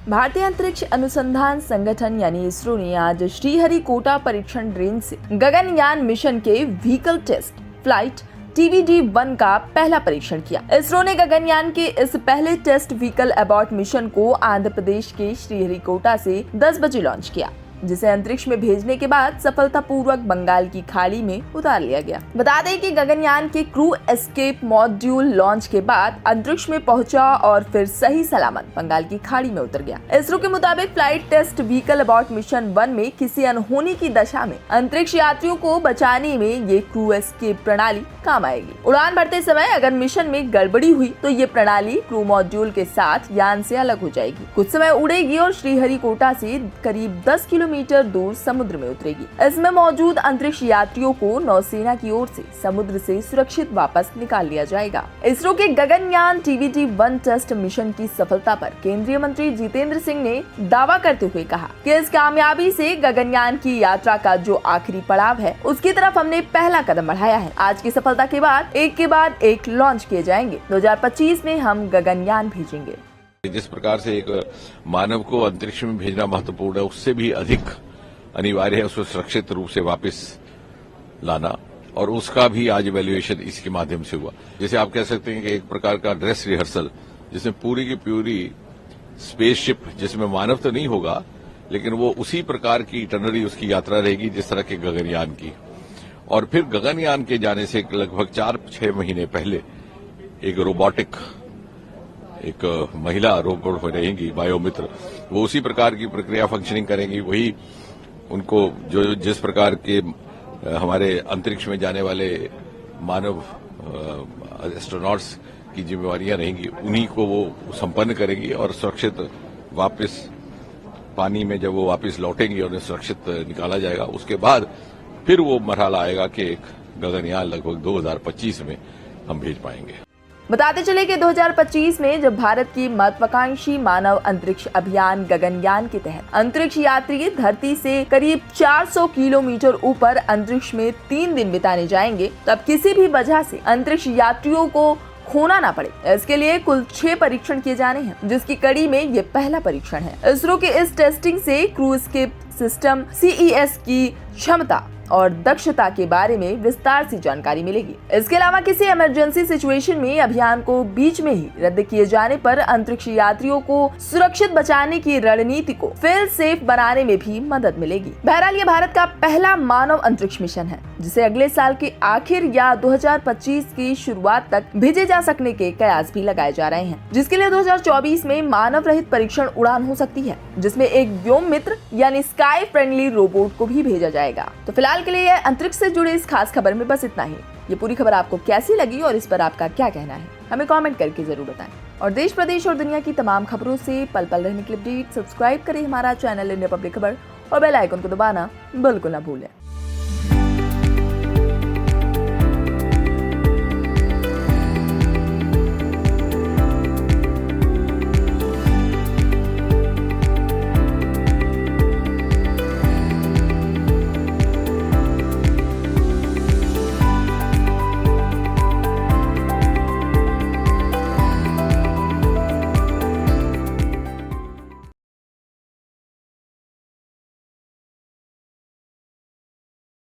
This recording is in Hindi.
भारतीय अंतरिक्ष अनुसंधान संगठन यानी इसरो ने आज श्रीहरिकोटा परीक्षण रेंज से गगनयान मिशन के व्हीकल टेस्ट फ्लाइट TVD-1 का पहला परीक्षण किया। इसरो ने गगनयान के इस पहले टेस्ट व्हीकल अबॉर्ट मिशन को आंध्र प्रदेश के श्रीहरिकोटा से 10 बजे लॉन्च किया, जिसे अंतरिक्ष में भेजने के बाद सफलतापूर्वक बंगाल की खाड़ी में उतार लिया गया। बता दें कि गगनयान के क्रू एस्केप मॉड्यूल लॉन्च के बाद अंतरिक्ष में पहुंचा और फिर सही सलामत बंगाल की खाड़ी में उतर गया। इसरो के मुताबिक flight test vehicle abort mission 1 में किसी अनहोनी की दशा में अंतरिक्ष यात्रियों को बचाने में ये क्रू एस्केप प्रणाली काम आएगी। उड़ान भरते समय अगर मिशन में गड़बड़ी हुई तो ये प्रणाली क्रू मॉड्यूल के साथ यान से अलग हो जाएगी, कुछ समय उड़ेगी और श्रीहरिकोटा से करीब 10 किलोमीटर दूर समुद्र में उतरेगी। इसमें मौजूद अंतरिक्ष यात्रियों को नौसेना की ओर से समुद्र से सुरक्षित वापस निकाल लिया जाएगा। इसरो के गगनयान TVD-1 टेस्ट मिशन की सफलता पर केंद्रीय मंत्री जितेंद्र सिंह ने दावा करते हुए कहा कि इस कामयाबी से गगनयान की यात्रा का जो आखिरी पड़ाव है उसकी तरफ हमने पहला कदम बढ़ाया है। आज की सफलता के बाद एक लॉन्च किए जाएंगे। 2025 में हम गगनयान भेजेंगे। जिस प्रकार से एक मानव को अंतरिक्ष में भेजना महत्वपूर्ण है, उससे भी अधिक अनिवार्य है उसको सुरक्षित रूप से वापस लाना, और उसका भी आज इवैल्यूएशन इसके माध्यम से हुआ। जैसे आप कह सकते हैं कि एक प्रकार का ड्रेस रिहर्सल, जिसमें पूरी की पूरी स्पेसशिप, जिसमें मानव तो नहीं होगा लेकिन वो उसी प्रकार की इटरनरी उसकी यात्रा रहेगी जिस तरह के गगनयान की। और फिर गगनयान के जाने से लगभग 4-6 महीने पहले एक रोबोटिक एक महिला रोबोट रहेंगी बायोमित्र, वो उसी प्रकार की प्रक्रिया फंक्शनिंग करेंगी। वही उनको जो जिस प्रकार के हमारे अंतरिक्ष में जाने वाले मानव एस्ट्रोनॉट्स की जिम्मेवारियां रहेंगी, उन्हीं को वो संपन्न करेंगी और सुरक्षित वापस पानी में जब वो वापस लौटेंगी और उन्हें सुरक्षित निकाला जाएगा, उसके बाद फिर वो मरहला आएगा कि एक गगनयान लगभग 2025 में हम भेज पाएंगे। बताते चले कि 2025 में जब भारत की महत्वाकांक्षी मानव अंतरिक्ष अभियान गगनयान के तहत अंतरिक्ष यात्री धरती से करीब 400 किलोमीटर ऊपर अंतरिक्ष में 3 दिन बिताने जाएंगे, तब किसी भी वजह से अंतरिक्ष यात्रियों को खोना ना पड़े, इसके लिए कुल 6 परीक्षण किए जाने हैं, जिसकी कड़ी में ये पहला परीक्षण है। इसरो के इस टेस्टिंग से क्रू एस्केप सिस्टम CES की क्षमता और दक्षता के बारे में विस्तार से जानकारी मिलेगी। इसके अलावा किसी इमरजेंसी सिचुएशन में अभियान को बीच में ही रद्द किए जाने पर अंतरिक्ष यात्रियों को सुरक्षित बचाने की रणनीति को फेल सेफ बनाने में भी मदद मिलेगी। बहरहाल ये भारत का पहला मानव अंतरिक्ष मिशन है, जिसे अगले साल के आखिर या 2025 की शुरुआत तक भेजे जा सकने के कयास भी लगाए जा रहे हैं, जिसके लिए 2024 में मानव रहित परीक्षण उड़ान हो सकती है, जिसमें एक व्योम मित्र यानी स्काई फ्रेंडली रोबोट को भी भेजा जाएगा। तो फिलहाल के लिए अंतरिक्ष से जुड़े इस खास खबर में बस इतना ही। ये पूरी खबर आपको कैसी लगी और इस पर आपका क्या कहना है, हमें कमेंट करके जरूर बताएं। और देश प्रदेश और दुनिया की तमाम खबरों से पल पल रहने के लिए सब्सक्राइब करें हमारा चैनल इंडिया पब्लिक खबर और बेल आइकन को दबाना बिल्कुल ना भूलें।